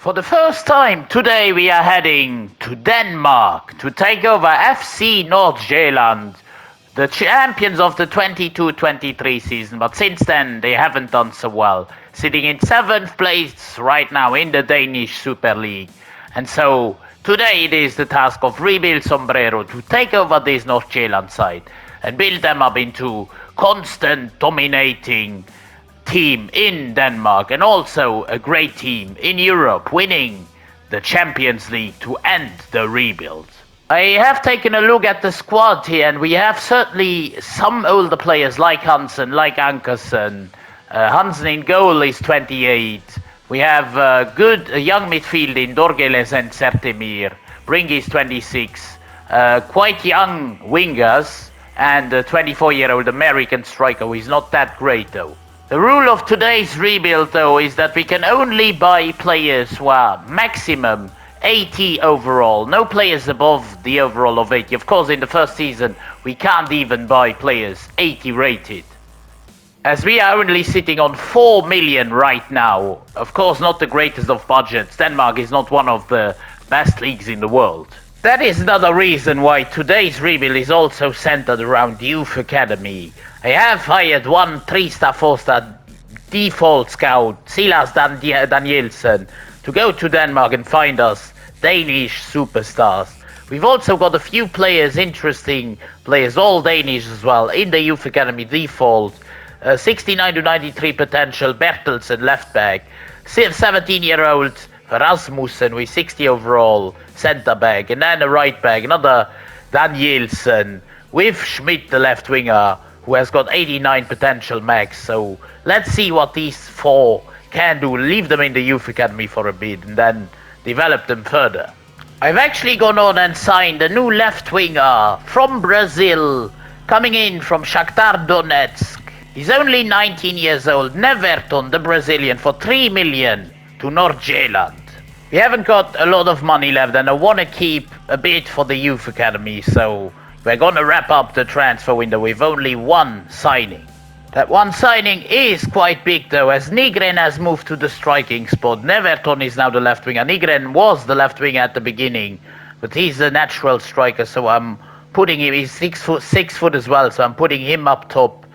For the first time today we are heading to Denmark to take over FC Nordsjaelland, the champions of the 22-23 season, but since then they haven't done so well, sitting in 7th place right now in the Danish Super League. And so today it is the task of Rebuild Sombrero to take over this Nordsjaelland side and build them up into constant dominating team in Denmark and also a great team in Europe, winning the Champions League to end the rebuild. I have taken a look at the squad here, and we have certainly some older players like Hansen, like Ankersen. Hansen in goal is 28. We have a good young midfield in Dorgeles and Sertemir. Brink is 26. Quite young wingers and a 24-year-old American striker who is not that great though. The rule of today's rebuild though is that we can only buy players who are maximum 80 overall, no players above the overall of 80. Of course in the first season we can't even buy players 80 rated, as we are only sitting on 4 million right now. Of course not the greatest of budgets. Denmark is not one of the best leagues in the world. That is another reason why today's rebuild is also centered around youth academy. I have hired one 3-star, 4-star default scout, Silas Danielsen, to go to Denmark and find us Danish superstars. We've also got a few players, interesting players, all Danish as well, in the youth academy default. 69 to 93 potential Bertelsen left back, 17-year-old Rasmussen with 60 overall centre back, and then a right back, another Danielsen with Schmidt the left winger, who has got 89 potential max. So let's see what these four can do. Leave them in the youth academy for a bit and then develop them further. I've actually gone on and signed a new left winger from Brazil, coming in from Shakhtar Donetsk. He's only 19 years old, Neverton, the Brazilian, for 3 million to Nordsjaelland. We haven't got a lot of money left and I want to keep a bit for the youth academy, so we're going to wrap up the transfer window with only one signing. That one signing is quite big though, as Nygren has moved to the striking spot. Neverton is now the left winger. Nygren was the left winger at the beginning, but he's a natural striker, so I'm putting him, he's 6 foot as well, so I'm putting him up top.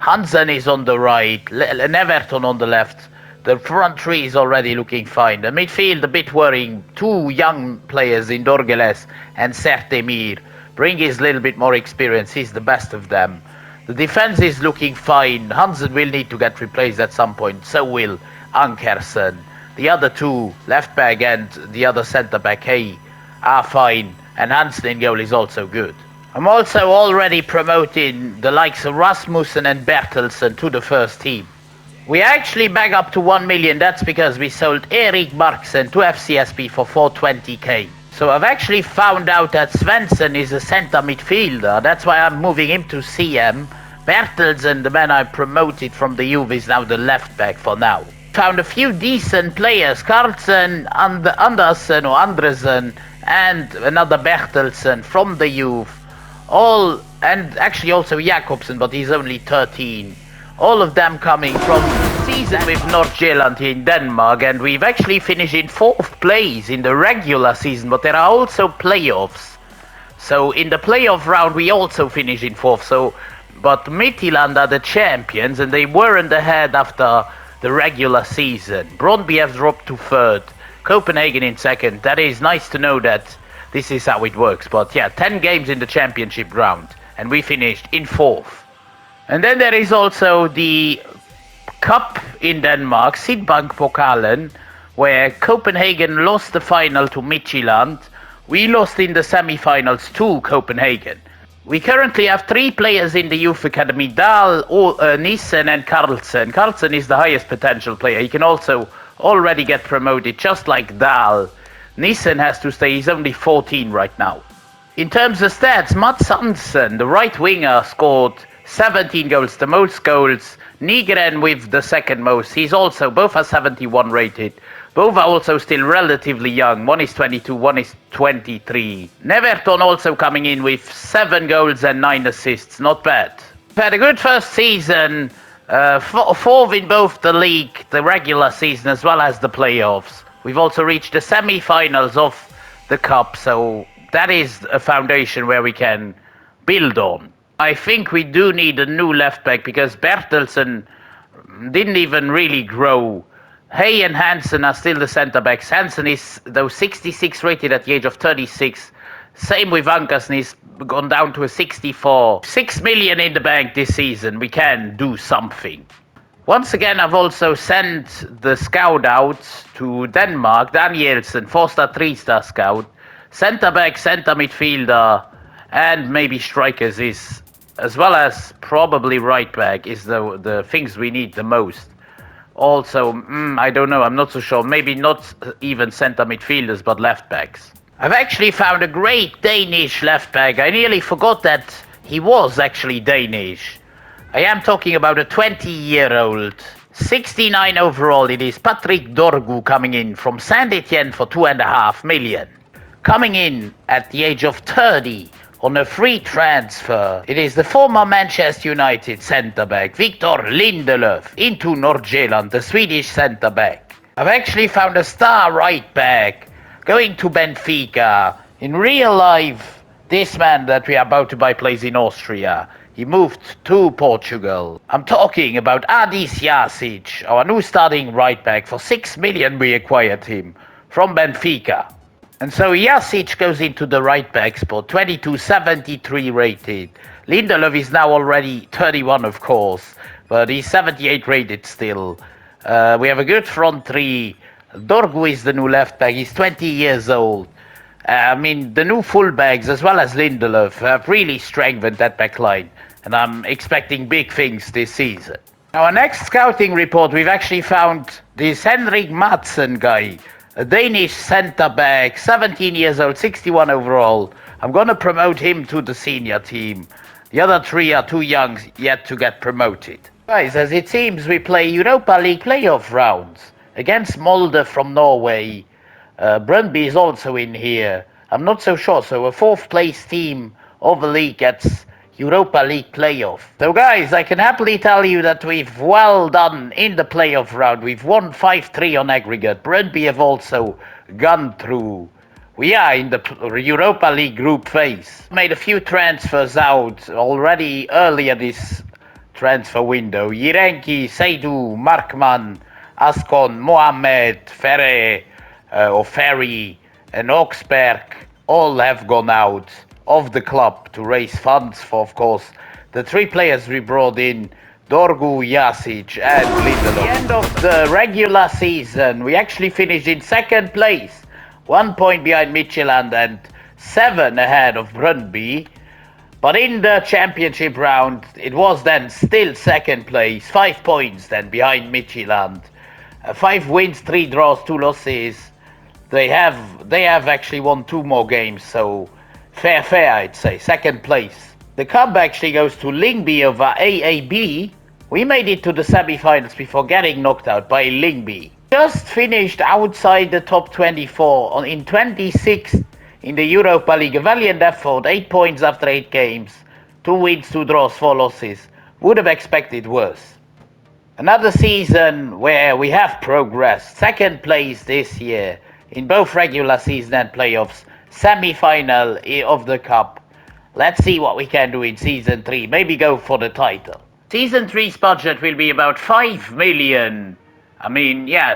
Hansen is on the right, Neverton on the left. The front three is already looking fine. The midfield a bit worrying. 2 young players in Dorgeles and Sertemir. Brink is a little bit more experienced, he's the best of them. The defense is looking fine. Hansen will need to get replaced at some point, so will Ankersen. The other 2, left back and the other centre back, are fine, and Hansen in goal is also good. I'm also already promoting the likes of Rasmussen and Bertelsen to the first team. We are actually back up to 1 million, that's because we sold Erik Marksen to FCSB for 420k. So I've actually found out that Svensson is a centre midfielder, that's why I'm moving him to CM. Bertelsen, the man I promoted from the youth, is now the left back for now. Found a few decent players, Carlsen, Andersen or Andresen, and another Bertelsen from the youth. All, and actually also Jakobsen, but he's only 13. All of them coming from season with Nordsjaelland here in Denmark, and we've actually finished in 4th place in the regular season, but there are also playoffs. So in the playoff round we also finished in 4th, but Midtjylland are the champions and they weren't ahead after the regular season. Brøndby have dropped to 3rd, Copenhagen in 2nd. That is nice to know that this is how it works, but yeah, 10 games in the championship round and we finished in 4th. And then there is also the Cup in Denmark, Sydbank Pokalen, where Copenhagen lost the final to Midtjylland. We lost in the semi-finals to Copenhagen. We currently have 3 players in the youth academy, Dahl, Nissen and Carlsen. Carlsen is the highest potential player. He can also already get promoted, just like Dahl. Nissen has to stay, he's only 14 right now. In terms of stats, Mats Hansen, the right winger, scored 17 goals, the most goals. Nygren with the second most. He's also, both are 71 rated. Both are also still relatively young. One is 22, one is 23. Neverton also coming in with 7 goals and 9 assists. Not bad. We've had a good first season. 4th in both the league, the regular season, as well as the playoffs. We've also reached the semi-finals of the cup, so that is a foundation where we can build on. I think we do need a new left back because Bertelsen didn't even really grow. Hay and Hansen are still the centre backs. Hansen is though 66 rated at the age of 36. Same with Ankersen, he's gone down to a 64. 6 million in the bank this season. We can do something. Once again, I've also sent the scout out to Denmark. Danielsen, 4-star, 3-star scout. Centre back, centre midfielder, and maybe strikers is, as well as probably right back, is the things we need the most. Also, I don't know, I'm not so sure. Maybe not even centre midfielders, but left backs. I've actually found a great Danish left back. I nearly forgot that he was actually Danish. I am talking about a 20-year-old, 69 overall. It is Patrick Dorgu coming in from Saint-Etienne for 2.5 million. Coming in at the age of 30 on a free transfer. It is the former Manchester United centre-back, Victor Lindelöf, into Nordsjaelland, the Swedish centre-back. I've actually found a star right-back, going to Benfica. In real life, this man that we are about to buy plays in Austria. He moved to Portugal. I'm talking about Adis Jasic, our new starting right-back. For 6 million we acquired him from Benfica. And so Jasic goes into the right-back spot, 2273 rated. Lindelöf is now already 31, of course, but he's 78 rated still. We have a good front three. Dorgu is the new left-back. He's 20 years old. The new full-backs, as well as Lindelöf, have really strengthened that back line. And I'm expecting big things this season. Our next scouting report, we've actually found this Henrik Madsen guy. A Danish centre-back, 17 years old, 61 overall. I'm going to promote him to the senior team. The other three are too young yet to get promoted. Guys, as it seems, we play Europa League playoff rounds against Molde from Norway. Brøndby is also in here. I'm not so sure. So a fourth place team of the league gets Europa League playoff. So guys, I can happily tell you that we've well done in the playoff round. We've won 5-3 on aggregate. Brøndby have also gone through. We are in the Europa League group phase. Made a few transfers out already earlier this transfer window. Jirenki, Seydou, Markman, Ascon, Mohamed, Ferry, and Oxberg all have gone out of the club to raise funds for, of course, the three players we brought in, Dorgu, Jasic, and Lindelöf. At the end of the regular season, we actually finished in second place, 1 point behind Nordsjaelland and 7 ahead of Brøndby. But in the championship round, it was then still second place, 5 points then behind Nordsjaelland. 5 wins, 3 draws, 2 losses. They have actually won 2 more games, so fair, I'd say. Second place. The cup actually goes to Lyngby over AAB. We made it to the semi-finals before getting knocked out by Lyngby. Just finished outside the top 24 in 26th in the Europa League. A valiant effort, 8 points after 8 games. 2 wins, 2 draws, 4 losses. Would have expected worse. Another season where we have progressed. Second place this year in both regular season and playoffs. Semi-final of the cup. Let's see what we can do in season 3. Maybe go for the title. Season 3's budget will be about 5 million.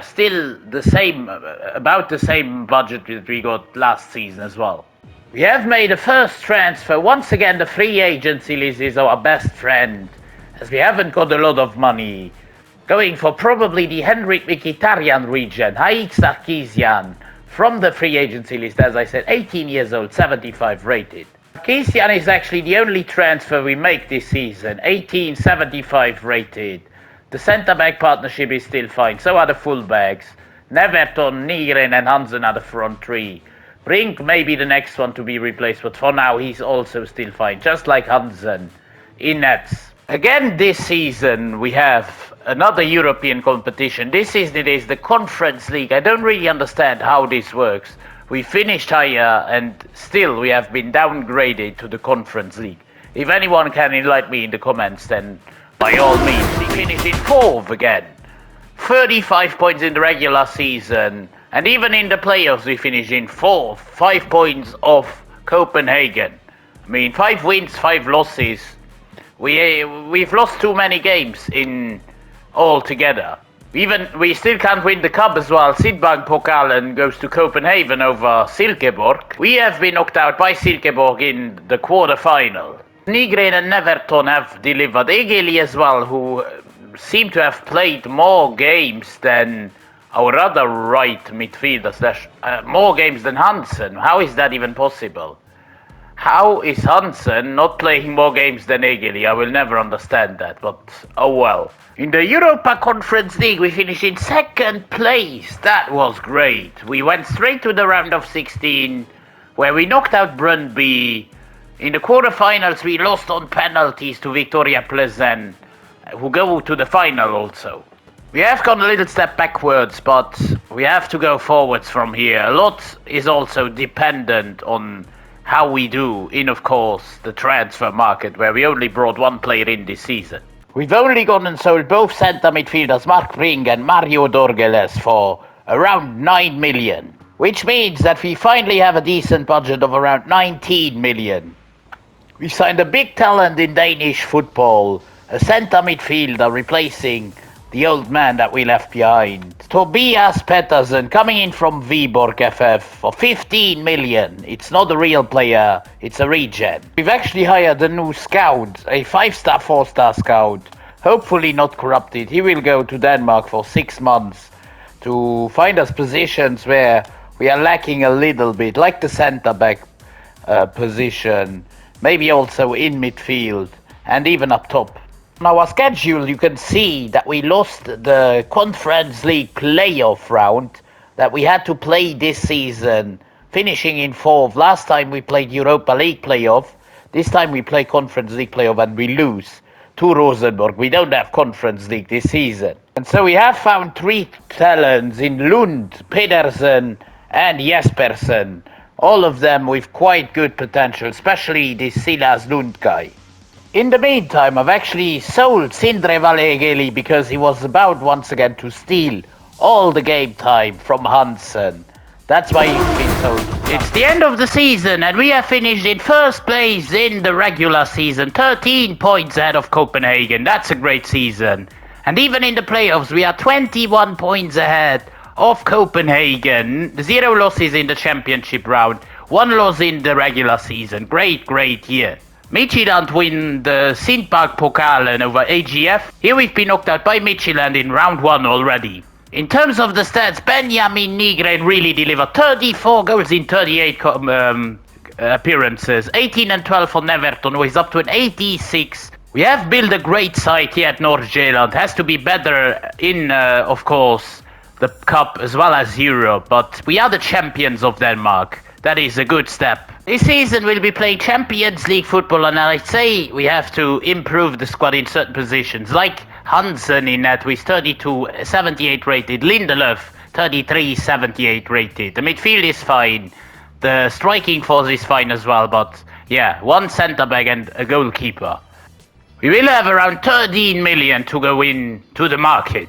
Still the same, about the same budget that we got last season as well. We have made a first transfer. Once again, the free agency list is our best friend, as we haven't got a lot of money. Going for probably the Henrik Mkhitaryan region, Haik Sarkisian, from the free agency list, as I said, 18 years old, 75 rated. Sarkisian is actually the only transfer we make this season, 18, 75 rated. The centre-back partnership is still fine, so are the full-backs. Neverton, Niren and Hansen are the front three. Brink may be the next one to be replaced, but for now he's also still fine, just like Hansen in nets. Again this season we have another European competition. This season it is the Conference League. I don't really understand how this works. We finished higher and still we have been downgraded to the Conference League. If anyone can enlighten me in the comments, then by all means. We finished in 4th again. 35 points in the regular season, And even in the playoffs, we finished in 5 points off Copenhagen. I mean, 5 wins, 5 losses. We've lost too many games in all together. We still can't win the cup as well. Sydbank Pokalen goes to Copenhagen over Silkeborg. We have been knocked out by Silkeborg in the quarter-final. Nygren and Neverton have delivered. Egeli as well, who seem to have played more games than our other right midfielder, more games than Hansen. How is that even possible? How is Hansen not playing more games than Egeli? I will never understand that, but oh well. In the Europa Conference League, we finished in 2nd place. That was great. We went straight to the round of 16, where we knocked out Brøndby. In the quarterfinals, we lost on penalties to Victoria Pleasant, who go to the final also. We have gone a little step backwards, but we have to go forwards from here. A lot is also dependent on how we do in, of course, the transfer market, where we only brought 1 player in this season. We've only gone and sold both centre midfielders Mark Bring and Mario Dorgeles for around 9 million, which means that we finally have a decent budget of around 19 million. We signed a big talent in Danish football, a centre midfielder replacing the old man that we left behind. Tobias Pettersen coming in from Viborg FF for 15 million. It's not a real player, it's a regen. We've actually hired a new scout, a 5-star, 4-star scout. Hopefully not corrupted. He will go to Denmark for 6 months to find us positions where we are lacking a little bit, like the centre-back position, maybe also in midfield and even up top. On our schedule, you can see that we lost the Conference League playoff round that we had to play this season, finishing in 4th. Last time we played Europa League playoff. This time we play Conference League playoff and we lose to Rosenborg. We don't have Conference League this season. And so we have found 3 talents in Lund, Pedersen and Jespersen. All of them with quite good potential, especially this Silas Lund guy. In the meantime, I've actually sold Sindre Valegeli because he was about once again to steal all the game time from Hansen. That's why he's been sold. It's the end of the season and we have finished in 1st place in the regular season, 13 points ahead of Copenhagen. That's a great season. And even in the playoffs, we are 21 points ahead of Copenhagen. 0 losses in the championship round, 1 loss in the regular season. Great year. Midtjylland win the Sindbank Pokalen over AGF. Here we've been knocked out by Midtjylland in round 1 already. In terms of the stats, Benjamin Nygren really delivered 34 goals in 38 appearances. 18 and 12 for Neverton, who is up to an 86. We have built a great side here at Nordsjaelland. Has to be better in, of course, the Cup as well as Europe. But we are the champions of Denmark. That is a good step. This season we'll be playing Champions League football, and I'd say we have to improve the squad in certain positions, like Hansen in net with 32-78 rated, Lindelöf 33-78 rated. The midfield is fine, the striking force is fine as well, but yeah, 1 centre-back and a goalkeeper. We will have around 13 million to go in to the market.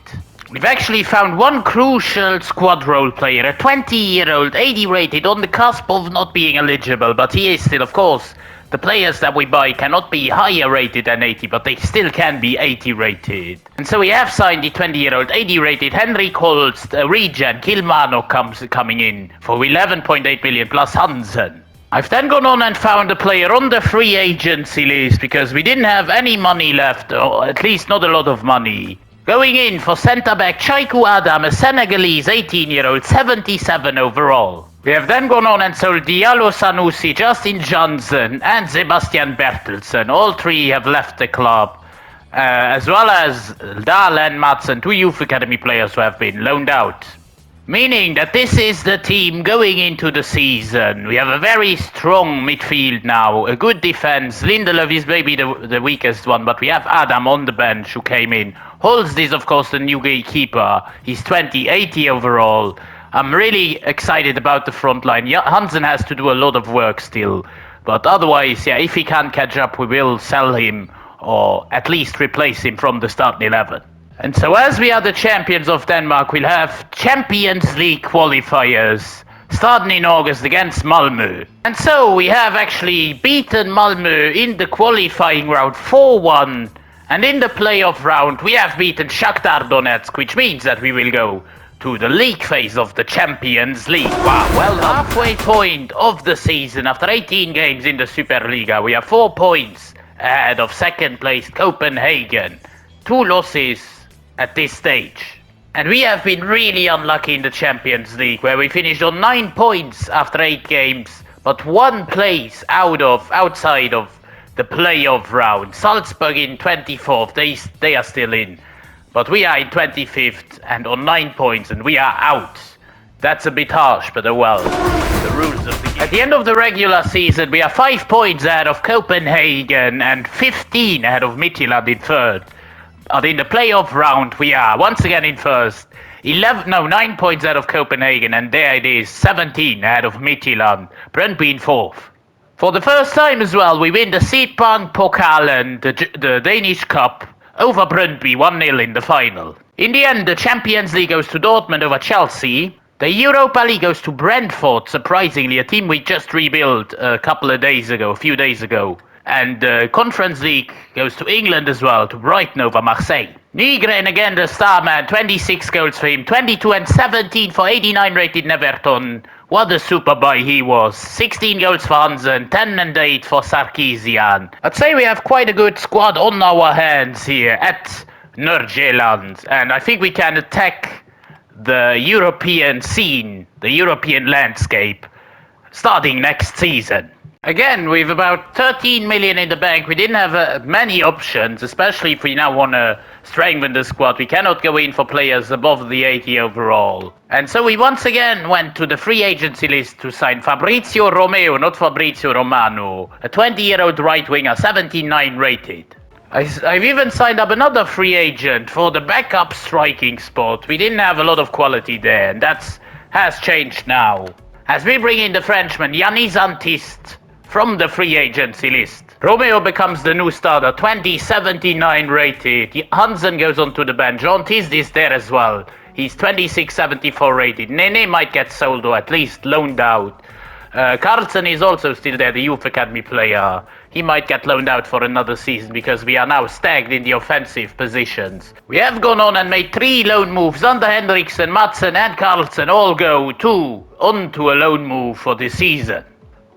We've actually found 1 crucial squad role player, a 20-year-old, 80 rated, on the cusp of not being eligible, but he is still, of course. The players that we buy cannot be higher rated than 80, but they still can be 80 rated. And so we have signed the 20-year-old, 80 rated Henrik Holst, regen, Kilmano coming in for 11.8 million plus Hansen. I've then gone on and found a player on the free agency list because we didn't have any money left, or at least not a lot of money. Going in for centre-back Chaiku Adam, a Senegalese 18-year-old, 77 overall. We have then gone on and sold Diallo Sanusi, Justin Johnson and Sebastian Bertelsen. All 3 have left the club, as well as Dahl and Madsen, 2 youth academy players who have been loaned out. Meaning that this is the team going into the season. We have a very strong midfield now, a good defense. Lindelöf is maybe the weakest one, but we have Adam on the bench who came in. Holst is, of course, the new goalkeeper. He's 80 overall. I'm really excited about the front line. Hansen has to do a lot of work still. But otherwise, yeah, if he can't catch up, we will sell him or at least replace him from the starting 11. And so as we are the champions of Denmark, we'll have Champions League qualifiers starting in August against Malmö. And so we have actually beaten Malmö in the qualifying round 4-1. And in the playoff round, we have beaten Shakhtar Donetsk, which means that we will go to the league phase of the Champions League. Wow, well done. Halfway point of the season, after 18 games in the Superliga, we have 4 points ahead of second place Copenhagen. 2 losses at this stage. And we have been really unlucky in the Champions League, where we finished on 9 points after 8 games, but 1 place outside of the playoff round. Salzburg in 24th, they are still in. But we are in 25th and on 9 points, and we are out. That's a bit harsh, but well, the rules of the game. At the end of the regular season, we are 5 points ahead of Copenhagen and 15 ahead of Midtjylland in third. But in the playoff round, we are once again in first. 9 points ahead of Copenhagen, and there it is, 17 ahead of Midtjylland. Brøndby in fourth. For the first time as well, we win the Sydbank Pokalen, the Danish Cup, over Brøndby 1-0 in the final. In the end, the Champions League goes to Dortmund over Chelsea. The Europa League goes to Brentford, surprisingly, a team we just rebuilt a few days ago. And the Conference League goes to England as well, to Brighton over Marseille. Nygren again, the star man, 26 goals for him, 22 and 17 for 89 rated Everton. What a super boy he was. 16 goals for Hansen, 10 and 8 for Sarkisian. I'd say we have quite a good squad on our hands here at Nordsjaelland, and I think we can attack the European scene, the European landscape, starting next season. Again, we've about 13 million in the bank. We didn't have many options, especially if we now want to strengthen the squad. We cannot go in for players above the 80 overall. And so we once again went to the free agency list to sign Fabrizio Romeo, not Fabrizio Romano, a 20-year-old right winger, 79 rated. I've even signed up another free agent for the backup striking spot. We didn't have a lot of quality there, and that has changed now. As we bring in the Frenchman, Yannis Antist, from the free agency list. Romeo becomes the new starter, 79 rated. Hansen goes onto the bench. Jean Tist is there as well. He's 74 rated. Nene might get sold or at least loaned out. Carlsen is also still there, the youth academy player. He might get loaned out for another season because we are now stacked in the offensive positions. We have gone on and made 3 loan moves. Under Henriksen, Madsen and Carlsen all go onto a loan move for this season.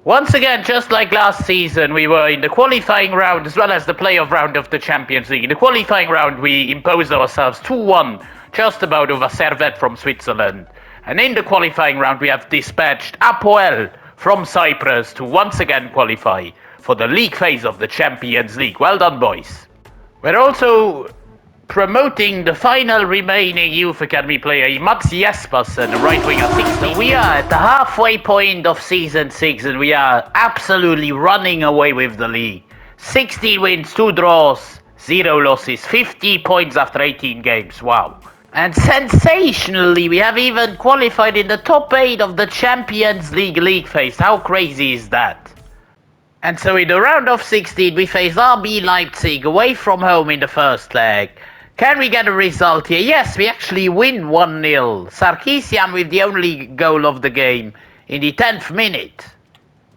Once again, just like last season, we were in the qualifying round as well as the playoff round of the Champions League. In the qualifying round, we imposed ourselves 2-1, just about over Servette from Switzerland. And in the qualifying round, we have dispatched Apoel from Cyprus to once again qualify for the league phase of the Champions League. Well done, boys. We're also promoting the final remaining youth academy player, Mats Jespersen, the right winger, 16. We are at the halfway point of season 6 and we are absolutely running away with the league. 16 wins, 2 draws, 0 losses, 50 points after 18 games. Wow. And sensationally, we have even qualified in the top 8 of the Champions League phase. How crazy is that? And so in the round of 16, we face RB Leipzig away from home in the first leg. Can we get a result here? Yes, we actually win 1-0. Sarkisian with the only goal of the game in the 10th minute.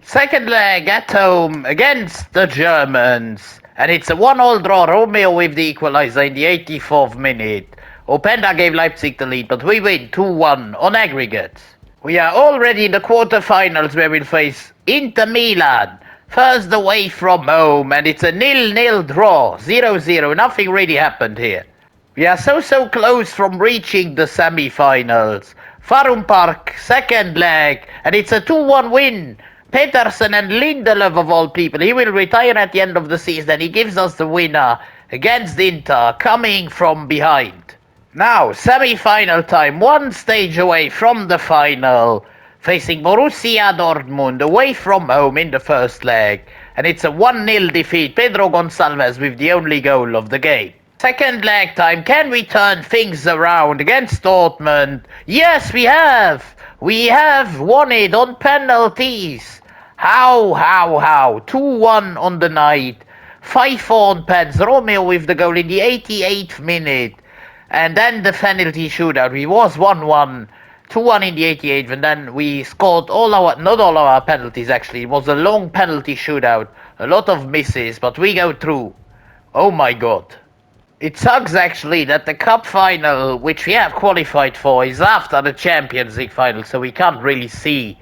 Second leg at home against the Germans. And it's a 1-1 draw. Romeo with the equalizer in the 84th minute. Openda gave Leipzig the lead, but we win 2-1 on aggregate. We are already in the quarterfinals where we'll face Inter Milan. First away from home, and it's a 0-0 draw, 0-0, nothing really happened here. We are so close from reaching the semi-finals. Farum Park, second leg, and it's a 2-1 win. Petersen and Lindelöf of all people, he will retire at the end of the season, and he gives us the winner against Inter, coming from behind. Now, semi-final time, 1 stage away from the final. Facing Borussia Dortmund away from home in the first leg. And it's a 1-0 defeat. Pedro Gonçalves with the only goal of the game. Second leg time. Can we turn things around against Dortmund? Yes, we have. We have won it on penalties. How? 2-1 on the night. 5-4 on pens. Romeo with the goal in the 88th minute. And then the penalty shootout. We was 1-1, 2-1 in the 88th, and then we scored not all our penalties actually. It was a long penalty shootout, a lot of misses, but we go through. Oh my god. It sucks actually that the cup final, which we have qualified for, is after the Champions League final, so we can't really see,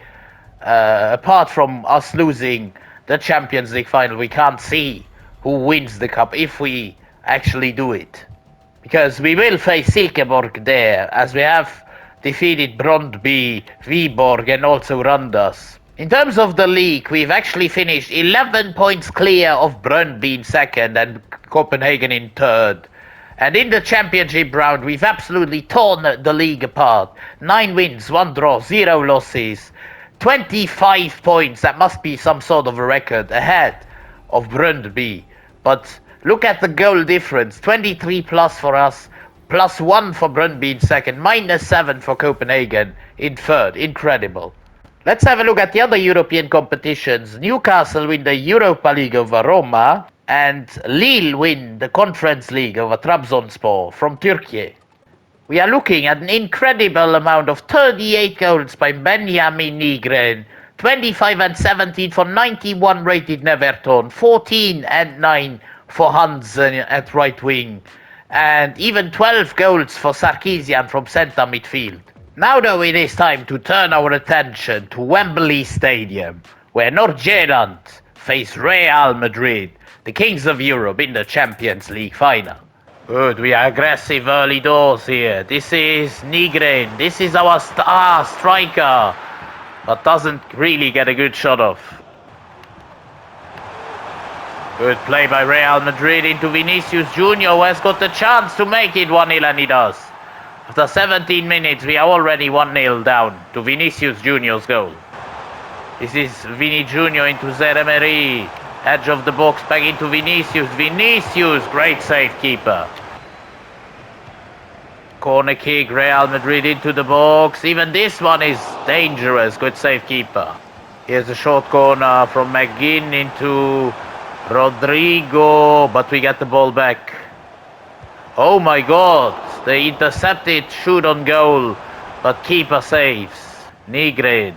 apart from us losing the Champions League final, we can't see who wins the cup if we actually do it. Because we will face Silkeborg there, as we have defeated Brøndby, Viborg and also Randers. In terms of the league, we've actually finished 11 points clear of Brøndby in second and Copenhagen in third. And in the championship round, we've absolutely torn the league apart. 9 wins, 1 draw, 0 losses. 25 points, that must be some sort of a record, ahead of Brøndby. But look at the goal difference, 23 plus for us, plus 1 for Brøndby in second, minus 7 for Copenhagen in third. Incredible. Let's have a look at the other European competitions. Newcastle win the Europa League over Roma, and Lille win the Conference League over Trabzonspor from Turkey. We are looking at an incredible amount of 38 goals by Benjamin Nygren, 25 and 17 for 91 rated Neverton, 14 and 9 for Hansen at right wing, and even 12 goals for Sarkisian from centre midfield. Now though, it is time to turn our attention to Wembley Stadium, where Nordsjaelland face Real Madrid, the kings of Europe, in the Champions League final. Good, we are aggressive early doors here. This is Nygren, this is our star striker, but doesn't really get a good shot off. Good play by Real Madrid into Vinicius Junior, who has got the chance to make it 1-0, and he does. After 17 minutes, we are already 1-0 down to Vinicius Junior's goal. This is Vini Junior into Zeremeri. Edge of the box, back into Vinicius. Vinicius, great save, keeper. Corner kick, Real Madrid into the box. Even this one is dangerous. Good save, keeper. Here's a short corner from McGinn into Rodrigo, but we get the ball back. Oh my god, they intercepted shoot on goal, but keeper saves. Nygren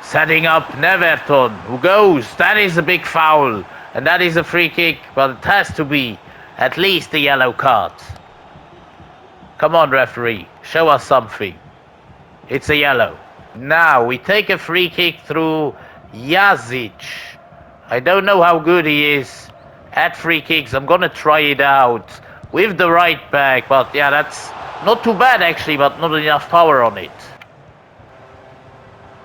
setting up Neverton, who goes. That is a big foul, and that is a free kick, but it has to be at least a yellow card. Come on, referee, show us something. It's a yellow. Now we take a free kick through Jazic. I don't know how good he is at free kicks. I'm gonna try it out with the right back, but yeah, that's not too bad actually, but not enough power on it.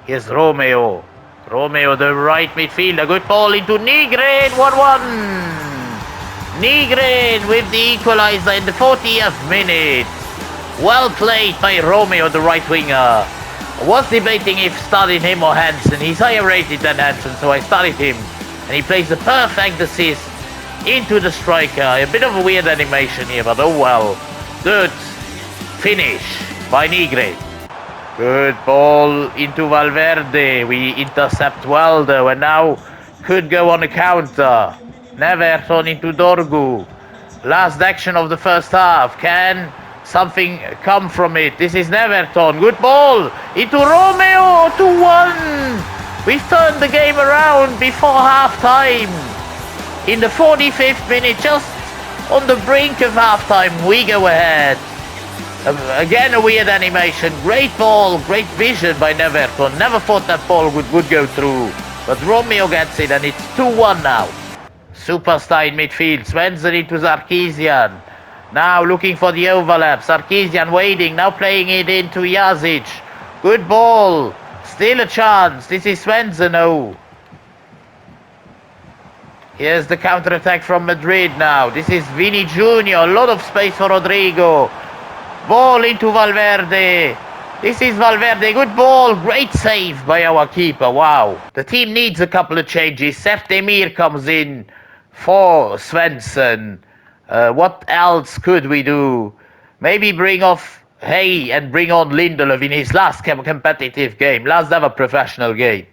Here's Romeo. Romeo, the right midfielder. Good ball into Nygren. 1-1. Nygren with the equalizer in the 40th minute. Well played by Romeo, the right winger. I was debating if starting him or Hansen. He's higher rated than Hansen, so I started him. And he plays the perfect assist into the striker. A bit of a weird animation here, but oh well. Good finish by Nygren. Good ball into Valverde. We intercept well though, and now could go on a counter. Neverton into Dorgu. Last action of the first half. Can something come from it? This is Neverton. Good ball into Romeo. 2-1. We've turned the game around before half time. In the 45th minute, just on the brink of half time, we go ahead. Again, a weird animation. Great ball, great vision by Neverton. Never thought that ball would go through. But Romeo gets it, and it's 2-1 now. Superstar in midfield. Svensson into Sarkisian. Now looking for the overlap. Sarkisian waiting. Now playing it into Jazic. Good ball. Still a chance. This is Svensson. Oh. Here's the counter-attack from Madrid now. This is Vini Junior. A lot of space for Rodrigo. Ball into Valverde. This is Valverde. Good ball. Great save by our keeper. Wow. The team needs a couple of changes. Septemir comes in for Svensson. What else could we do? Maybe bring off Hay and bring on Lindelöf in his last competitive game. Last ever professional game.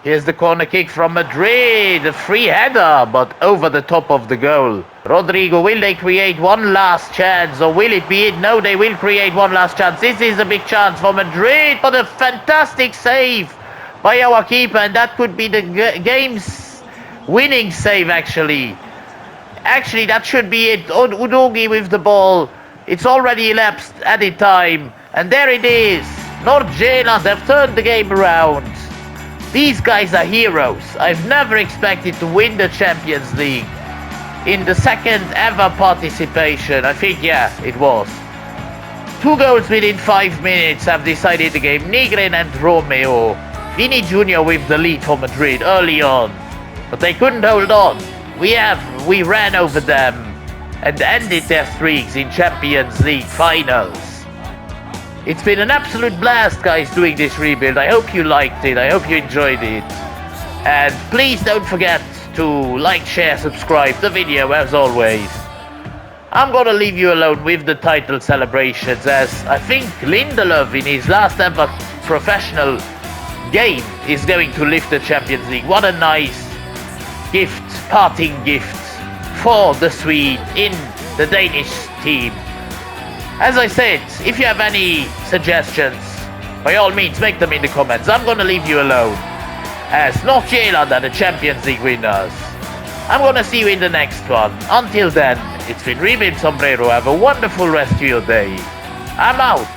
Here's the corner kick from Madrid, a free header, but over the top of the goal. Rodrigo, will they create one last chance, or will it be it? No, they will create one last chance. This is a big chance for Madrid, but a fantastic save by our keeper, and that could be the game's winning save, actually. Actually, that should be it. Udogi with the ball. It's already elapsed added time, and there it is. Nordsjaelland have turned the game around. These guys are heroes. I've never expected to win the Champions League in the second ever participation. I think, yeah, it was. 2 goals within 5 minutes have decided the game. Nigren and Romeo. Vini Jr. with the lead for Madrid early on, but they couldn't hold on. We ran over them and ended their streaks in Champions League finals. It's been an absolute blast, guys, doing this rebuild. I hope you liked it. I hope you enjoyed it. And please don't forget to like, share, subscribe the video as always. I'm gonna leave you alone with the title celebrations, as I think Lindelöf in his last ever professional game is going to lift the Champions League. What a nice gift, parting gift for the Swede in the Danish team. As I said, if you have any suggestions, by all means make them in the comments. I'm gonna leave you alone, as Nordsjaelland are the Champions League winners. I'm gonna see you in the next one. Until then, it's been Rebuild Sombrero. Have a wonderful rest of your day. I'm out.